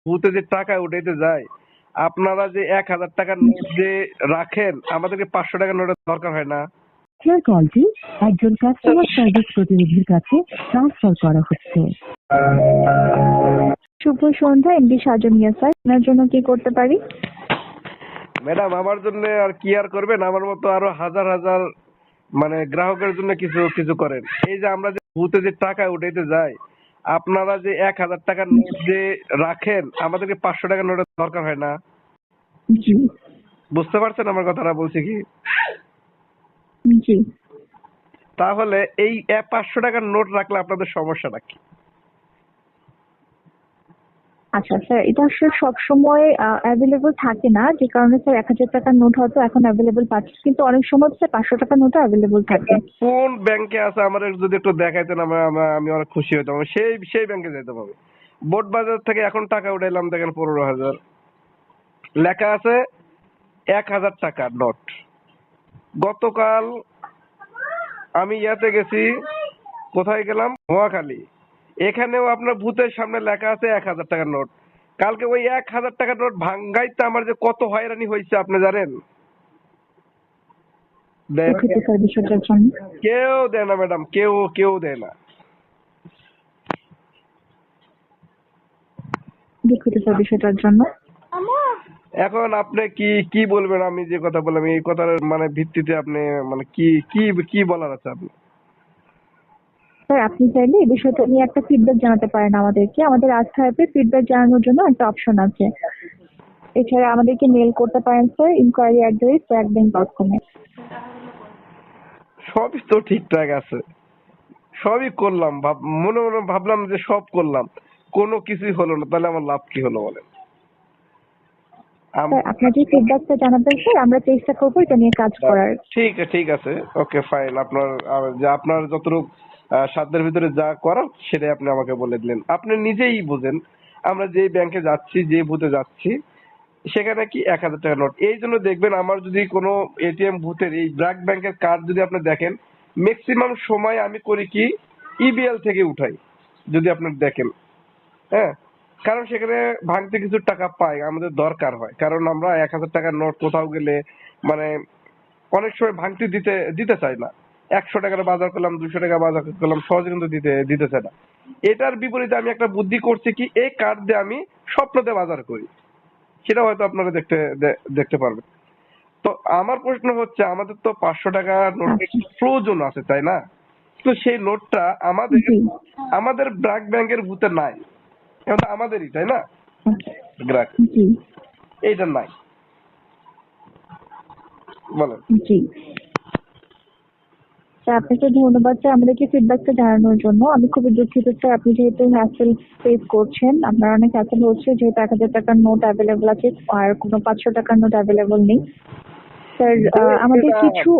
ভূতে যে টাকা উঠাইতে যায়, আপনারা যে 1000 টাকার নোট যে রাখেন, আমাদেরকে 500 টাকার নোটের দরকার হয় না? আপনার কলটি একজন কাস্টমার সার্ভিস প্রতিনিধির কাছে ট্রান্সফার করা হচ্ছে। শুভ সন্ধ্যা, এমডি সাজু মিয়া স্যার, আপনার জন্য কি করতে পারি? ম্যাডাম, আমার জন্য আর কি আর করবেন? আমার মতো আরো হাজার হাজার মানে গ্রাহকের জন্য কিছু কিছু করেন। এই যে আমরা যে ভূতে যে টাকা উঠাইতে যাই, আপনারা যে 1000 টাকার নোট যে রাখেন, আমাদেরকে 500 টাকার নোটের দরকার হয় না? জি বুঝতে পারছেন আমার কথাটা বলছি কি? জি। তাহলে এই 500 টাকার নোট রাখলে আপনাদের সমস্যাটা কি? আচ্ছা স্যার, এটা আসলে সবসময় অ্যাভেলেবল থাকে না, যে কারণে স্যার 1000 টাকার নোট হয়তো এখন অ্যাভেলেবল পাচ্ছি, কিন্তু অনেক সময় স্যার 500 টাকার নোটও অ্যাভেলেবল থাকে। কোন ব্যাংকে আছে আমার যদি একটু দেখাইতেন, আমি অনেক খুশি হইতাম। সেই সেই ব্যাংকে যাইতাম আমি। বোট বাজার থেকে এখন টাকা উঠাইলাম, দেখেন 15,000 লেখা আছে 1000 টাকার নোট। গতকাল আমি ইয়াতে গেছি, কোথায় গেলাম, নোয়াখালী। এখানেও আপনার ভূতের সামনে লেখা আছে 1000 টাকার নোট। কালকে ওই 1000 টাকার নোট ভাঙ্গাইতে আমার যে কত হয়রানি হয়েছে আপনি জানেন? দুঃখিত স্যার বিষয়টার জন্য। কেউ দেয় না ম্যাডাম, কেউ কেউ দেয় না। দুঃখিত স্যার বিষয়টার জন্য। এখন আপনি কি কি বলবেন? আমি যে কথা বললাম এই কথার মানে ভিত্তিতে আপনি মানে কি কি কি বলার আছে আপনি? স্যার আপনি চাইলে এই বিষয়টা নিয়ে একটা ফিডব্যাক জানাতে পারেন আমাদেরকে। আমাদের আস্থা অ্যাপে ফিডব্যাক জানানোর জন্য একটা অপশন আছে। এছাড়া আমাদেরকে মেল করতে পারেন স্যার inquiry@bragbank.com এ। সবই তো ঠিকঠাক আছে, সবই করলাম, মনে মনে ভাবলাম যে সব করলাম, কোনো কিছুই হলো না, তাহলে আমার লাভ কি হলো বলেন? স্যার আপনার যে ফিডব্যাকটা জানাবেন স্যার, আমরা চেষ্টা করবো এটা নিয়ে কাজ করার। ঠিক আছে, ওকে ফাইন। আপনার যতটুকু সাধ্যের ভিতরে যা করার সেটাই আপনি আমাকে বলে দিলেন। আপনি নিজেই বুঝেন, আমরা যে ব্যাংকে যাচ্ছি, যে বুথে যাচ্ছি, সেখানে কি 1000 টাকা নোট। এই জন্য দেখবেন আমার যদি কোনো এটিএম বুথের এই ব্র্যাক ব্যাংকের কার্ড যদি আপনি দেখেন, ম্যাক্সিমাম সময় আমি করি কি ইবিএল থেকে উঠাই, যদি আপনি দেখেন। হ্যাঁ, কারণ সেখানে ভাঙতে কিছু টাকা পাই, আমাদের দরকার হয়। কারণ আমরা 1000 টাকার নোট কোথাও গেলে মানে অনেক সময় ভাঙতি দিতে দিতে চায় না। 100 টাকার বাজার করলাম, 200 টাকা বাজার করলাম, সহজে কিন্তু দিতে দিতে চায় না। এটার বিপরীতে আমি একটা বুদ্ধি করছি কি, এই কার্ড দিয়ে আমি স্বপ্নতে বাজার করি। সেটা হয়তো আপনারা দেখতে পারবেন। তো আমার প্রশ্ন হচ্ছে, আমাদের তো 500 টাকা নোটের প্রয়োজন আছে, তাই না? তো সেই নোটটা আমাদের জি আমাদের ব্র্যাক ব্যাংকের বুথে নাই, এখন তো আমাদেরই, তাই না? গ্রাহক জি এইটা নাই, বলেন। জি। স্যার আপনাকে ধন্যবাদ স্যার আমাদেরকে ফিডব্যাকটা জানানোর জন্য। আমি খুবই দুঃখিত স্যার, আপনি যেহেতু হ্যাসেল ফেস করছেন, আপনার অনেক হ্যাসেল হচ্ছে, যেহেতু 1000 টাকার নোট অ্যাভেলেবল আছে আর কোনো 500 টাকার নোট অ্যাভেলেবল নেই। স্যার আমাদের কিছু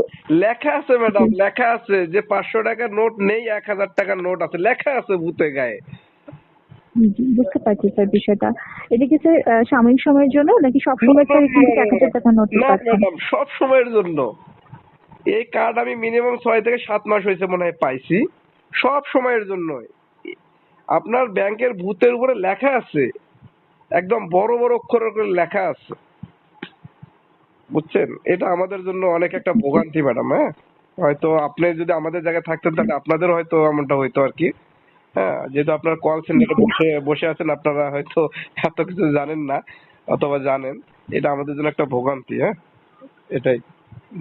লেখা আছে ম্যাডাম, লেখা আছে যে 500 টাকার নোট নেই, 1000 টাকার নোট আছে, লেখা আছে ভূতে গায়ে। বুঝতে পারছি স্যার বিষয়টা। এটা কি স্যার সাময়িক সময়ের জন্য নাকি সবসময় স্যার এখান থেকে 1000 টাকার নোট না পাচ্ছেন? ম্যাডাম, সব সময়ের জন্য। এই কার্ড আমি মিনিমাম 6 থেকে 7 মাস হয়েছে মনে হয় পাইছি, সব সময়ের জন্য। আপনার ব্যাংকের ভূতের উপরে লেখা আছে, একদম বড় বড় অক্ষরে করে লেখা আছে, বুঝছেন? এটা আমাদের জন্য অনেক একটা ভোগান্তি ম্যাডাম। হ্যাঁ, হয়তো আপনি যদি আমাদের জায়গায় থাকতেন তাহলে আপনাদের হয়তো এমনটা হইতো আর কি। হ্যাঁ, যেহেতু আপনার কল সেন্টারে বসে বসে আছেন, আপনারা হয়তো এত কিছু জানেন না, অথবা জানেন। এটা আমাদের জন্য একটা ভোগান্তি। হ্যাঁ, এটাই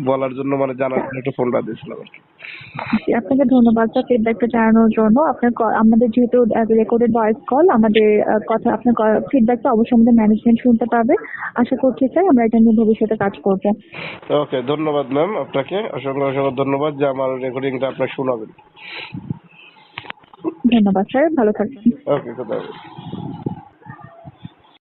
বলার জন্য, মানে জানার জন্য একটু ফোনটা দিয়েছিলাম আর কি। জি, আপনাকে ধন্যবাদ স্যার ফিডব্যাকটা জানানোর জন্য। আপনার আমাদের যেহেতু রেকর্ডেড ভয়েস কল, আমাদের কথা আপনার ফিডব্যাকটা অবশ্যই আমাদের ম্যানেজমেন্ট শুনতে পাবে। আশা করছি স্যার আমরা এটা নিয়ে ভবিষ্যতে কাজ করব। ওকে, ধন্যবাদ ম্যাম, আপনাকে অসংখ্য অসংখ্য ধন্যবাদ যে আমার রেকর্ডিংটা আপনার শোনাবেন। ধন্যবাদ স্যার, ভালো থাকবেন। ওকে, কথা হবে।